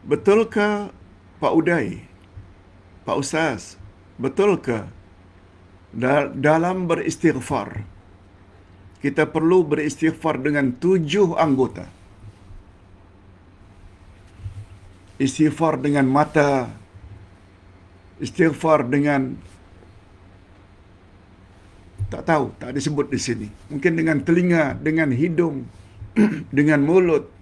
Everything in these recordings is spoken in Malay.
Betulkah Pak Uday, Pak Ustaz, betulkah dalam beristighfar kita perlu beristighfar dengan 7 anggota? Istighfar dengan mata, istighfar dengan tak tahu, tak disebut di sini. Mungkin dengan telinga, dengan hidung, dengan mulut.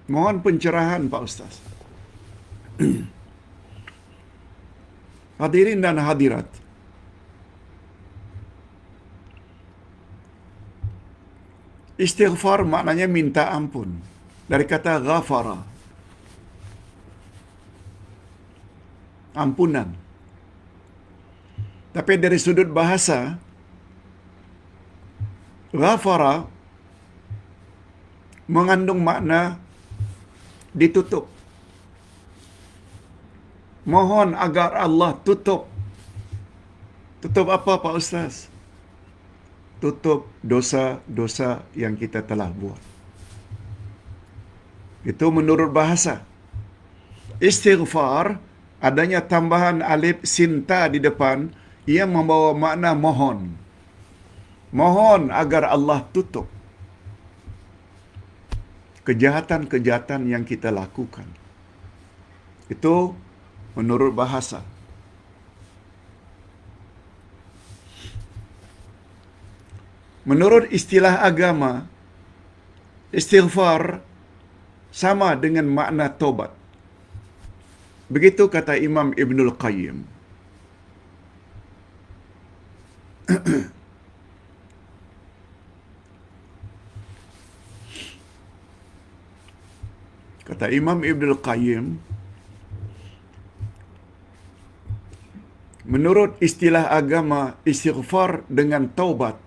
Mohon pencerahan Pak Ustaz. Hadirin dan hadirat, istighfar maknanya minta ampun. Dari kata ghafara, ampunan. Tapi dari sudut bahasa, ghafara mengandung makna ditutup. Mohon agar Allah tutup. Tutup apa Pak Ustaz? Tutup dosa-dosa yang kita telah buat. Itu menurut bahasa. Istighfar, adanya tambahan alif sinta di depan, ia membawa makna mohon. Mohon agar Allah tutup kejahatan-kejahatan yang kita lakukan. Itu menurut bahasa. Menurut istilah agama, istighfar sama dengan makna tobat. Begitu kata Imam Ibnul Qayyim. Kata Imam Ibnul Qayyim, menurut istilah agama, istighfar dengan taubat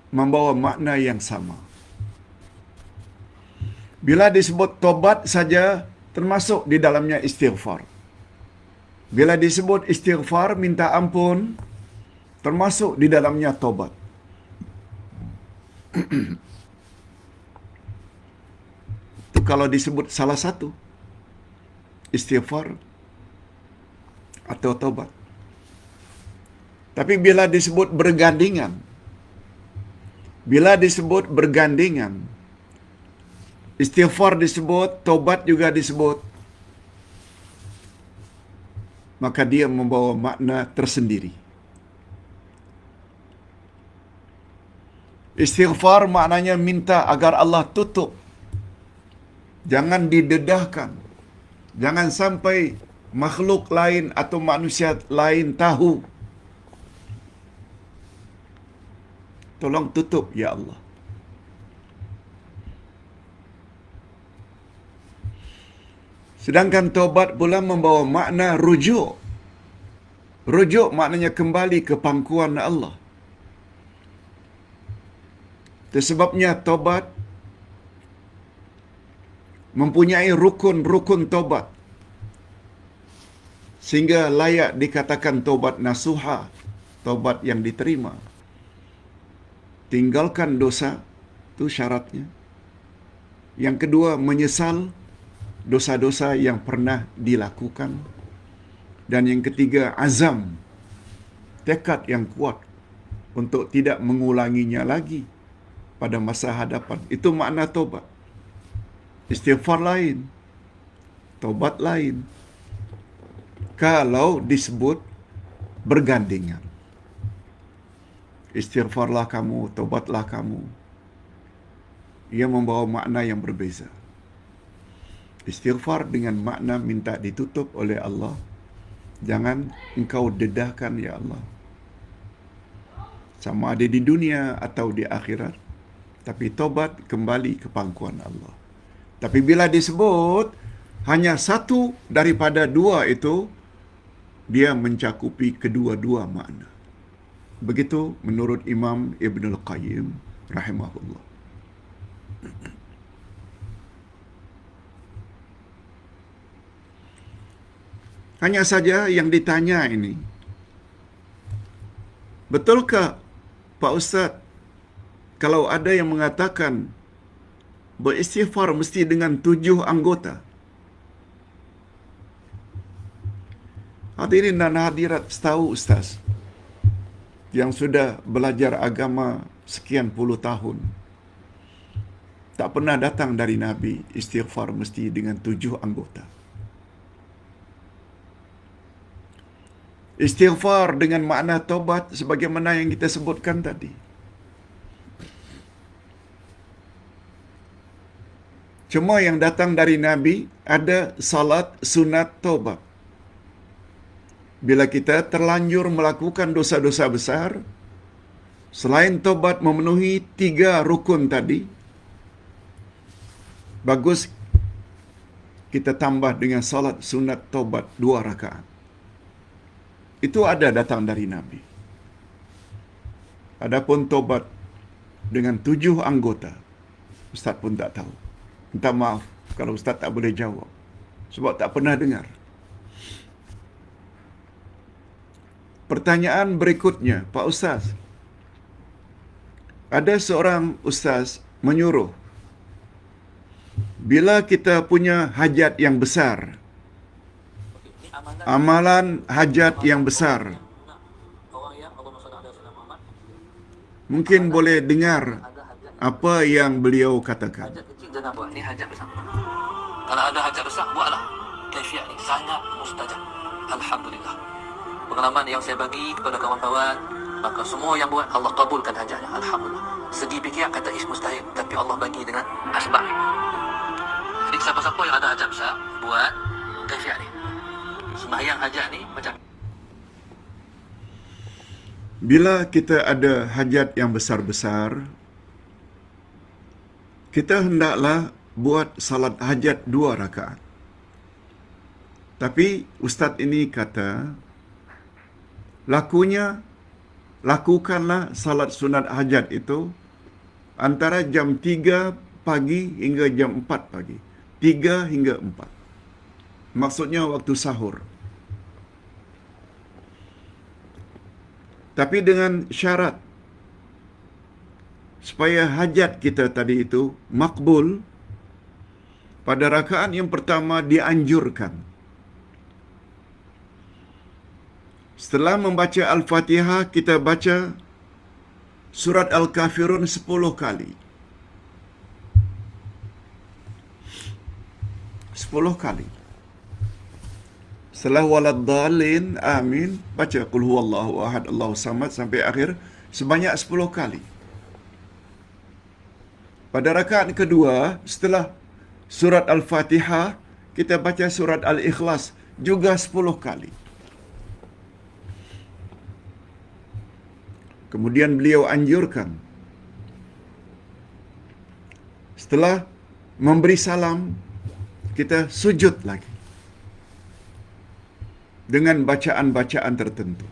membawa makna yang sama. Bila disebut taubat saja termasuk di dalamnya istighfar. Bila disebut istighfar, minta ampun, termasuk di dalamnya taubat. Itu kalau disebut salah satu, istighfar atau taubat. Tapi bila disebut bergandingan, istighfar disebut, taubat juga disebut, maka dia membawa makna tersendiri. Istighfar maknanya minta agar Allah tutup. Jangan didedahkan. Jangan sampai makhluk lain atau manusia lain tahu. Tolong tutup, ya Allah. Sedangkan taubat pula membawa makna rujuk. Rujuk maknanya kembali ke pangkuan Allah. Itu sebabnya taubat mempunyai rukun-rukun taubat, sehingga layak dikatakan taubat nasuha, taubat yang diterima. Tinggalkan dosa, itu syaratnya. Yang kedua, menyesal dosa-dosa yang pernah dilakukan. Dan yang ketiga, azam, tekad yang kuat untuk tidak mengulanginya lagi pada masa hadapan. Itu makna taubat. Istighfar lain, taubat lain. Kalau disebut bergandingan, istighfarlah kamu, taubatlah kamu, ia membawa makna yang berbeza. Istighfar dengan makna minta ditutup oleh Allah. Jangan engkau dedahkan, ya Allah, sama ada di dunia atau di akhirat. Tapi taubat kembali ke pangkuan Allah. Tapi bila disebut hanya satu daripada dua itu, dia mencakupi kedua-dua makna. Begitu menurut Imam Ibnul Qayyim rahimahullah. Hanya saja yang ditanya ini, betulkah Pak Ustaz, kalau ada yang mengatakan beristighfar mesti dengan 7 anggota. Hadirin dan hadirat, setahu Ustaz yang sudah belajar agama sekian puluh tahun, tak pernah datang dari Nabi istighfar mesti dengan 7 anggota. Istighfar dengan makna taubat sebagaimana yang kita sebutkan tadi. Cuma yang datang dari Nabi ada salat sunat taubat. Bila kita terlanjur melakukan dosa-dosa besar, selain taubat memenuhi 3 rukun tadi, bagus kita tambah dengan salat sunat taubat 2 rakaat. Itu ada datang dari Nabi. Adapun taubat dengan 7 anggota, Ustaz pun tak tahu. Minta maaf kalau Ustaz tak boleh jawab, sebab tak pernah dengar. Pertanyaan berikutnya, Pak Ustaz. Ada seorang Ustaz menyuruh, bila kita punya hajat yang besar, amalan hajat yang besar, mungkin boleh dengar apa yang beliau katakan. Hajat kecil jangan buat, ni hajat besar. Kalau ada hajat besar, buatlah. Kaifiah ni sangat mustajab. Alhamdulillah. Pengalaman yang saya bagi kepada kawan-kawan, maka semua yang buat Allah kabulkan hajatnya. Alhamdulillah. Segi fikir kata is mustahil, tapi Allah bagi dengan asbab. Jadi siapa-siapa yang ada hajat besar, buat kaifiah ni. Sembahyang hajat ni macam Bila kita ada hajat yang besar-besar, kita hendaklah buat salat hajat 2 rakaat. Tapi Ustaz ini kata, lakukanlah salat sunat hajat itu antara jam 3 pagi hingga jam 4 pagi. 3 hingga 4. Maksudnya waktu sahur. Tapi dengan syarat supaya hajat kita tadi itu makbul, pada rakaat yang pertama dianjurkan setelah membaca Al-Fatihah kita baca surat Al-Kafirun 10 kali. 10 kali. Setelah waladdallin, amin, baca qul huwallahu ahad Allahu samad sampai akhir sebanyak 10 kali. Pada rakaat kedua, setelah surat Al-Fatihah, kita baca surat Al-Ikhlas juga 10 kali. Kemudian beliau anjurkan, setelah memberi salam, kita sujud lagi dengan bacaan-bacaan tertentu.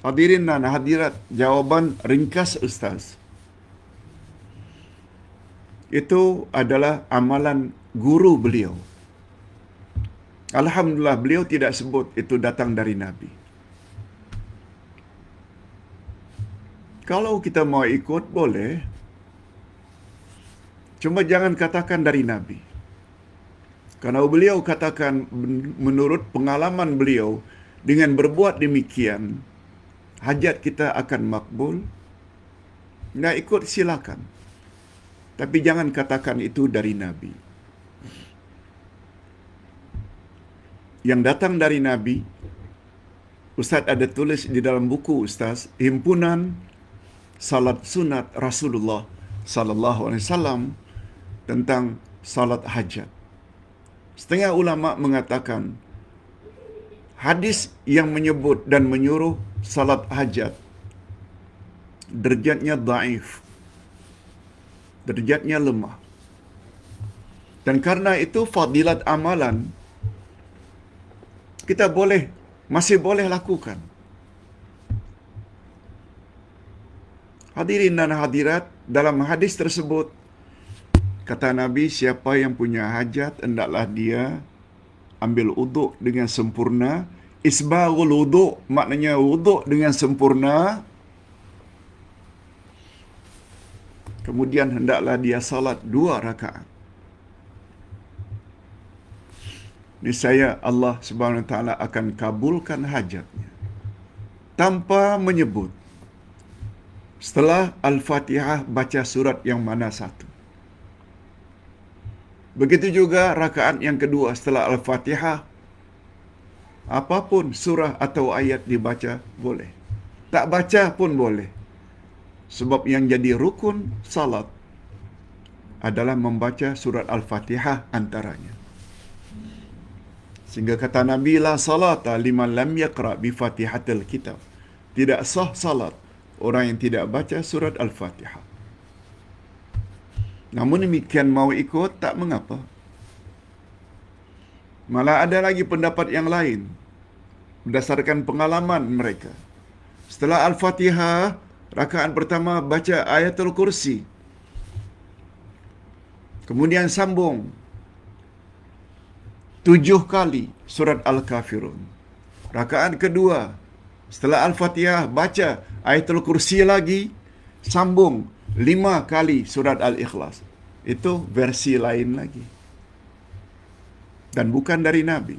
Hadirin dan hadirat, jawapan ringkas Ustaz, itu adalah amalan guru beliau. Alhamdulillah, beliau tidak sebut itu datang dari Nabi. Kalau kita mau ikut, boleh. Cuma jangan katakan dari Nabi. Karena beliau katakan menurut pengalaman beliau, dengan berbuat demikian, hajat kita akan makbul. Nak ikut silakan. Tapi jangan katakan itu dari Nabi. Yang datang dari Nabi, Ustaz ada tulis di dalam buku Ustaz, Himpunan Salat Sunat Rasulullah sallallahu alaihi wasallam tentang salat hajat. Setengah ulama mengatakan hadis yang menyebut dan menyuruh salat hajat derajatnya dhaif, derajatnya lemah. Dan karena itu fadilat amalan kita masih boleh lakukan. Hadirin dan hadirat, dalam hadis tersebut kata Nabi, siapa yang punya hajat hendaklah dia ambil wuduk dengan sempurna. Isbaghul wuduk maknanya wuduk dengan sempurna. kemudian hendaklah dia salat 2 rakaat. Niscaya Allah Subhanahu Wa Taala akan kabulkan hajatnya. Tanpa menyebut setelah Al-Fatihah baca surat yang mana satu. Begitu juga rakaat yang kedua setelah Al-Fatihah, apapun surah atau ayat dibaca boleh. Tak baca pun boleh. Sebab yang jadi rukun salat adalah membaca surat Al-Fatihah antaranya. Sehingga kata Nabi, la salata liman lam yaqra bi Fatihatil Kitab. Tidak sah salat orang yang tidak baca surat Al-Fatihah. Namun demikian mau ikut tak mengapa. Malah ada lagi pendapat yang lain berdasarkan pengalaman mereka. Setelah Al-Fatihah, rakaat pertama baca Ayatul Kursi. Kemudian sambung 7 kali surat Al-Kafirun. Rakaat kedua, setelah Al-Fatihah baca Ayatul Kursi lagi, sambung 5 kali surat Al-Ikhlas. Itu versi lain lagi. Dan bukan dari Nabi.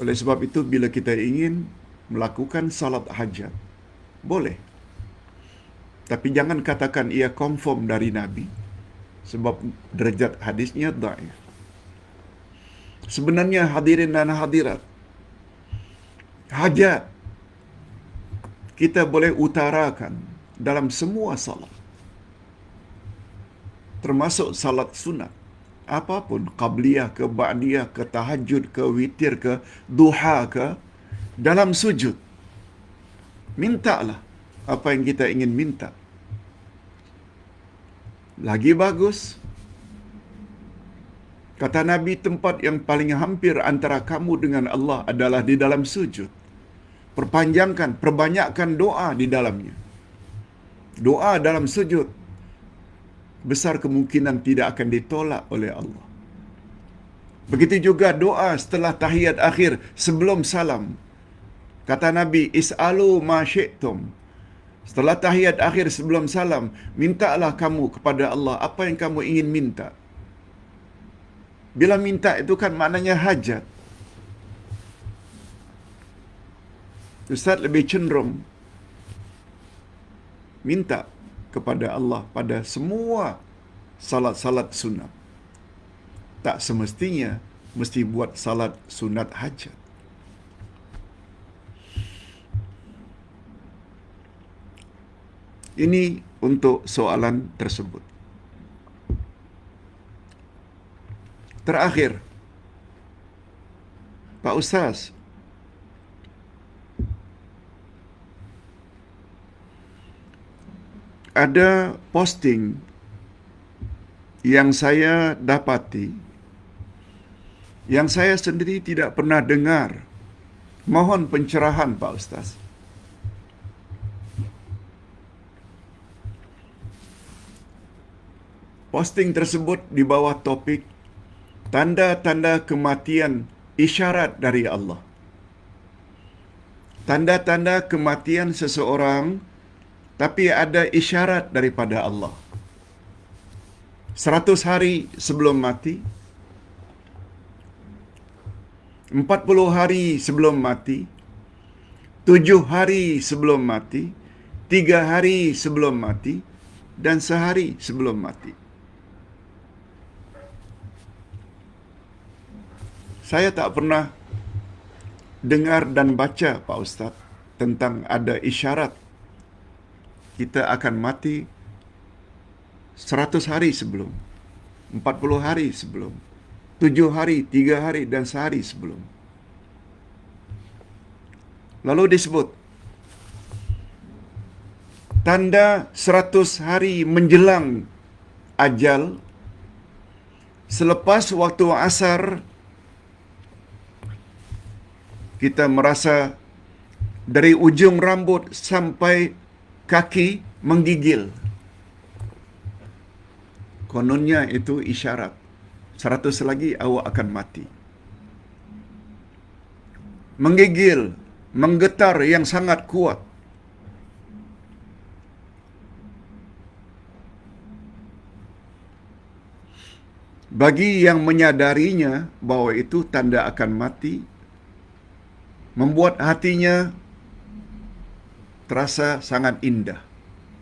Oleh sebab itu, bila kita ingin melakukan salat hajat, boleh. Tapi jangan katakan ia confirm dari Nabi. Sebab derajat hadisnya dhaif. Sebenarnya hadirin dan hadirat, hajat kita boleh utarakan dalam semua salat. Termasuk salat sunat. Apapun, qabliyah ke, ba'diyah ke, tahajud ke, witir ke, duha ke, dalam sujud. Mintalah apa yang kita ingin minta. Lagi bagus, kata Nabi, tempat yang paling hampir antara kamu dengan Allah adalah di dalam sujud. Perpanjangkan, perbanyakkan doa di dalamnya. Doa dalam sujud besar kemungkinan tidak akan ditolak oleh Allah. Begitu juga doa setelah tahiyat akhir sebelum salam. Kata Nabi, is'alu ma syi'tum. Setelah tahiyat akhir sebelum salam, mintalah kamu kepada Allah apa yang kamu ingin minta. Bila minta itu kan maknanya hajat. Ustaz lebih cenderung minta kepada Allah pada semua salat-salat sunat. Tak semestinya mesti buat salat sunat hajat. Ini untuk soalan tersebut. Terakhir, Pak Ustaz, ada posting yang saya dapati, yang saya sendiri tidak pernah dengar. Mohon pencerahan Pak Ustaz. Posting tersebut di bawah topik tanda-tanda kematian isyarat dari Allah. Tanda-tanda kematian seseorang tapi ada isyarat daripada Allah. 100 hari sebelum mati, 40 hari sebelum mati, 7 hari sebelum mati, 3 hari sebelum mati, dan sehari sebelum mati. Saya tak pernah dengar dan baca, Pak Ustaz, tentang ada isyarat kita akan mati 100 hari sebelum, 40 hari sebelum, 7 hari, 3 hari, dan sehari sebelum. Lalu disebut, tanda 100 hari menjelang ajal, selepas waktu asar, kita merasa dari ujung rambut sampai kaki menggigil. Kononnya itu isyarat. 100 lagi awak akan mati. Menggigil, menggetar yang sangat kuat. Bagi yang menyadarinya bahwa itu tanda akan mati, membuat hatinya terasa sangat indah.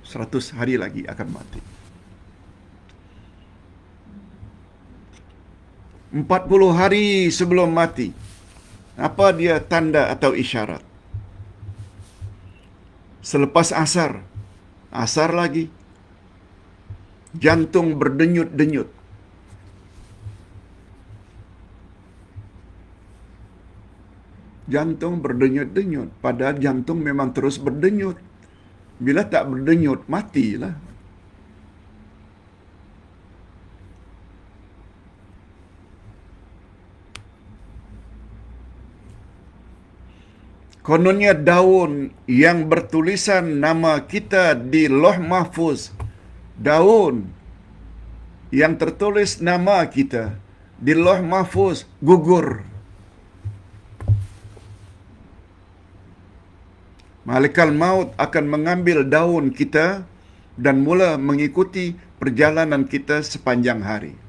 100 hari lagi akan mati. 40 hari sebelum mati, apa dia tanda atau isyarat? Selepas asar, asar lagi, jantung berdenyut-denyut. Jantung berdenyut-denyut, padahal jantung memang terus berdenyut. Bila tak berdenyut, matilah. Kononnya daun yang bertulisan nama kita di Lauh Mahfuz, daun yang tertulis nama kita di Lauh Mahfuz gugur. Malaikat maut akan mengambil daun kita dan mula mengikuti perjalanan kita sepanjang hari.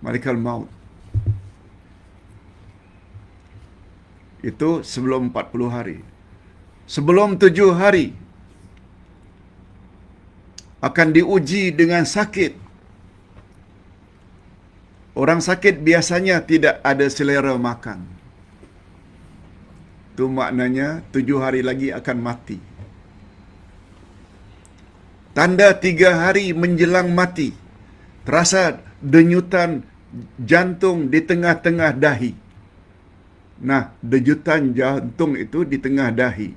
Malaikat maut. Itu sebelum 40 hari. Sebelum 7 hari, akan diuji dengan sakit. Orang sakit biasanya tidak ada selera makan. Itu maknanya 7 hari lagi akan mati. Tanda 3 hari menjelang mati, terasa denyutan jantung di tengah-tengah dahi. Nah, denyutan jantung itu di tengah dahi.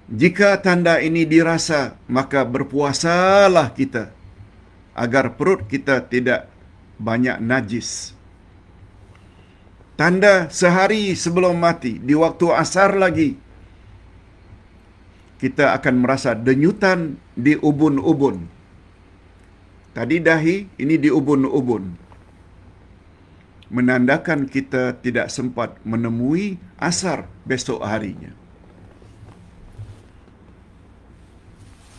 Jika tanda ini dirasa, maka berpuasalah kita agar perut kita tidak banyak najis. Tanda sehari sebelum mati, di waktu asar lagi, kita akan merasa denyutan di ubun-ubun. Tadi dahi, ini di ubun-ubun. Menandakan kita tidak sempat menemui asar besok harinya.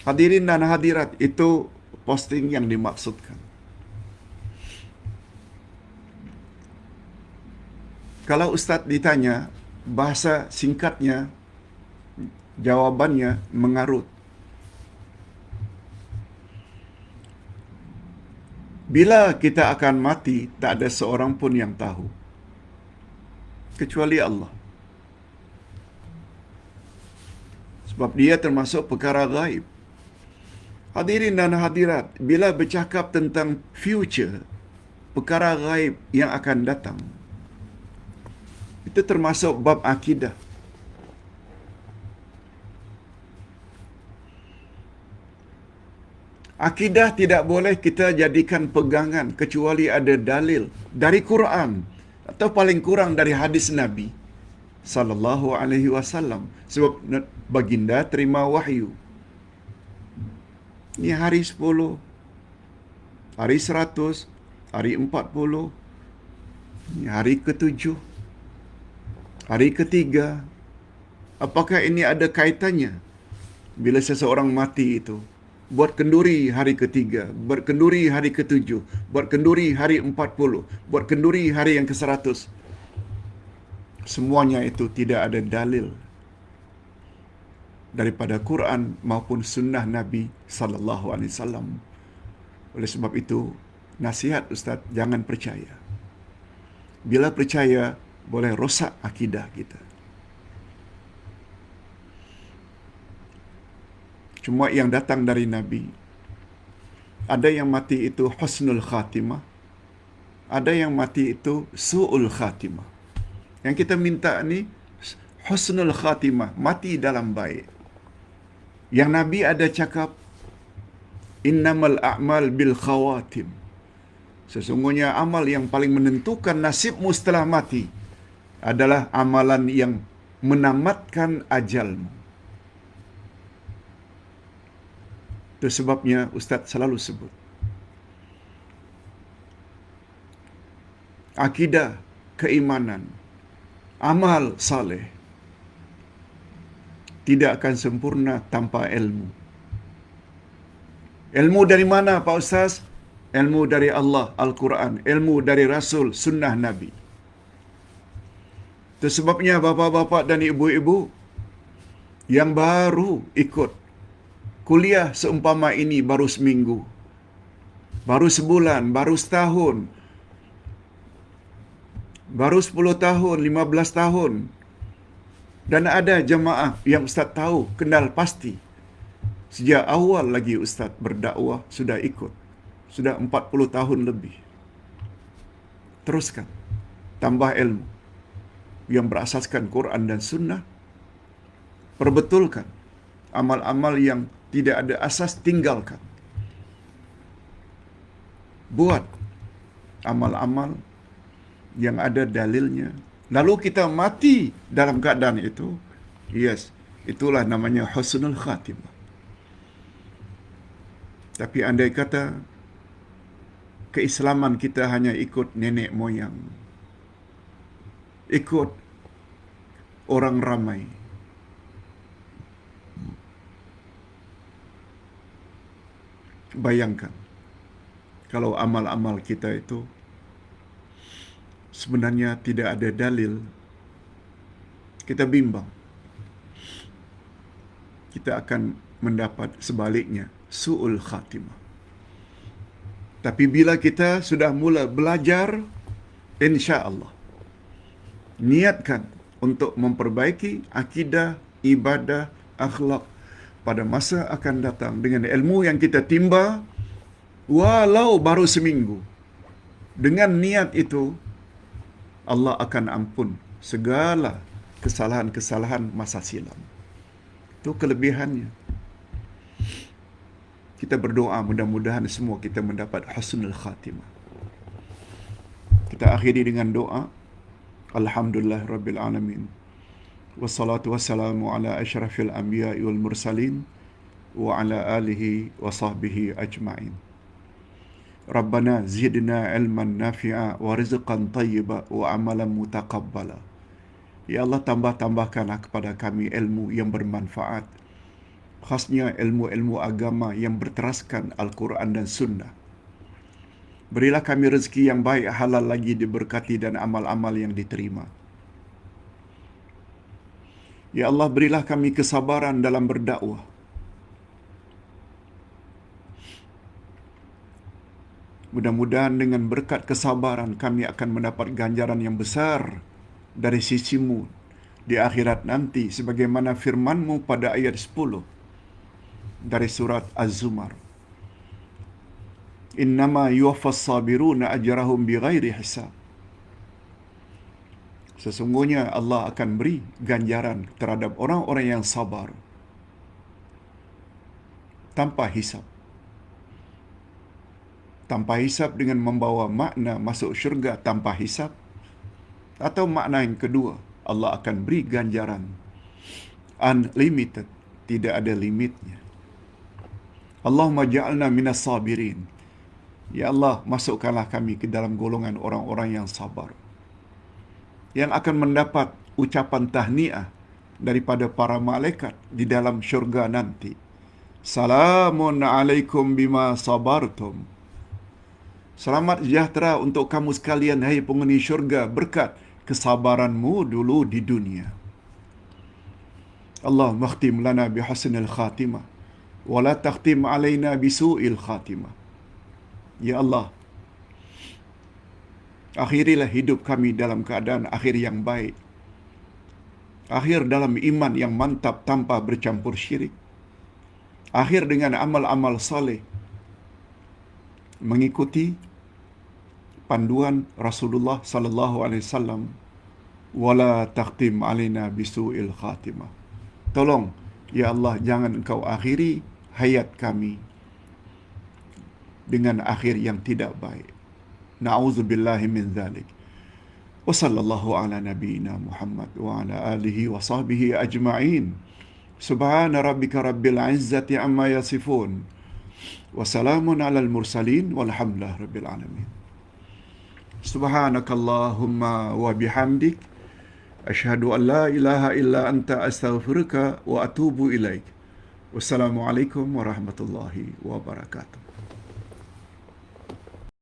Hadirin dan hadirat, itu posting yang dimaksudkan. Kalau Ustaz ditanya, bahasa singkatnya, jawabannya mengarut. Bila kita akan mati, tak ada seorang pun yang tahu, kecuali Allah. Sebab dia termasuk perkara gaib. Hadirin dan hadirat, bila bercakap tentang future, perkara gaib yang akan datang, itu termasuk bab akidah. Akidah tidak boleh kita jadikan pegangan kecuali ada dalil dari Quran atau paling kurang dari hadis Nabi sallallahu alaihi wasallam. Sebab baginda terima wahyu. Ini hari 10, hari 100, hari 40, ini hari ke-7, hari ke-3. Apakah ini ada kaitannya bila seseorang mati itu? Buat kenduri hari ke-3, buat kenduri hari ke-7, buat kenduri hari 40, buat kenduri hari yang ke-100. Semuanya itu tidak ada dalil daripada Quran maupun sunnah Nabi sallallahu alaihi wasallam. Oleh sebab itu, nasihat Ustaz, jangan percaya. Bila percaya, boleh rosak akidah kita. Cuma yang datang dari Nabi, ada yang mati itu husnul khatimah, ada yang mati itu su'ul khatimah. Yang kita minta ni husnul khatimah, mati dalam baik. Yang Nabi ada cakap, innamal a'mal bil khawatim. Sesungguhnya amal yang paling menentukan nasibmu setelah mati adalah amalan yang menamatkan ajalmu. Itu sebabnya Ustaz selalu sebut, akidah, keimanan, amal saleh tidak akan sempurna tanpa ilmu. Ilmu dari mana Pak Ustaz? Ilmu dari Allah, Al-Quran. Ilmu dari Rasul, Sunnah Nabi. Itu sebabnya bapa-bapa dan ibu-ibu yang baru ikut kuliah seumpama ini baru seminggu, baru sebulan, baru setahun, baru 10 tahun, 15 tahun. Dan ada jemaah yang Ustaz tahu, kenal pasti. Sejak awal lagi Ustaz berdakwah sudah ikut. Sudah 40 tahun lebih. Teruskan. Tambah ilmu yang berasaskan Quran dan Sunnah. Perbetulkan. Amal-amal yang tidak ada asas, tinggalkan. Buat amal-amal yang ada dalilnya. Lalu kita mati dalam keadaan itu. Yes, itulah namanya husnul khatimah. Tapi andai kata keislaman kita hanya ikut nenek moyang, ikut orang ramai, bayangkan kalau amal-amal kita itu sebenarnya tidak ada dalil, kita bimbang. Kita akan mendapat sebaliknya, su'ul khatimah. Tapi bila kita sudah mula belajar, insya Allah, niatkan untuk memperbaiki akidah, ibadah, akhlak pada masa akan datang dengan ilmu yang kita timba, walau baru seminggu. Dengan niat itu, Allah akan ampun segala kesalahan-kesalahan masa silam. Itu kelebihannya. Kita berdoa mudah-mudahan semua kita mendapat husnul khatimah. Kita akhiri dengan doa. Alhamdulillah Rabbil Alamin. Wassalatu wassalamu ala asyrafil anbiya'i wal mursalin wa ala alihi wa sahbihi ajma'in. Rabbana zidna ilman nafi'a wa rizqan tayyiba wa amalan mutaqabbala. Ya Allah, tambah-tambahkanlah kepada kami ilmu yang bermanfaat, khasnya ilmu-ilmu agama yang berteraskan Al-Quran dan Sunnah. Berilah kami rezeki yang baik, halal lagi diberkati dan amal-amal yang diterima. Ya Allah, berilah kami kesabaran dalam berdakwah. Mudah-mudahan dengan berkat kesabaran kami akan mendapat ganjaran yang besar dari sisimu di akhirat nanti, sebagaimana firman-Mu pada ayat 10 dari surat Az-Zumar. Innama yuwaffas sabiruna ajrahum bighairi hisab. Sesungguhnya Allah akan beri ganjaran terhadap orang-orang yang sabar tanpa hisab. Tanpa hisab dengan membawa makna masuk syurga tanpa hisab, atau makna yang kedua, Allah akan beri ganjaran unlimited, tidak ada limitnya. Allahumma ja'alna minas sabirin. Ya Allah, masukkanlah kami ke dalam golongan orang-orang yang sabar, yang akan mendapat ucapan tahniah daripada para malaikat di dalam syurga nanti. Salamun alaikum bima sabartum. Selamat sejahtera untuk kamu sekalian, hai penghuni syurga, berkat kesabaranmu dulu di dunia. Allah makhtim lana bihusnil khatimah, wa la takhtim alaina bisu'il khatimah. Ya Allah, akhirilah hidup kami dalam keadaan akhir yang baik. Akhir dalam iman yang mantap tanpa bercampur syirik. Akhir dengan amal-amal saleh, mengikuti panduan Rasulullah sallallahu alaihi wasallam, wala takhtim alaina bisu'il khatimah. Tolong ya Allah, jangan Engkau akhiri hayat kami dengan akhir yang tidak baik. Na'udzubillahi min dzalik. Wa sallallahu ala nabiyyina Muhammad wa ala alihi wa sahbihi ajma'in. Subhana rabbika rabbil izzati amma yasifun. Wa salamun alal mursalin walhamdulillahi rabbil alamin. Subhanakallahumma wa bihamdik, asyhadu an la ilaha illa anta astaghfiruka wa atubu ilaik. Wassalamualaikum warahmatullahi wabarakatuh.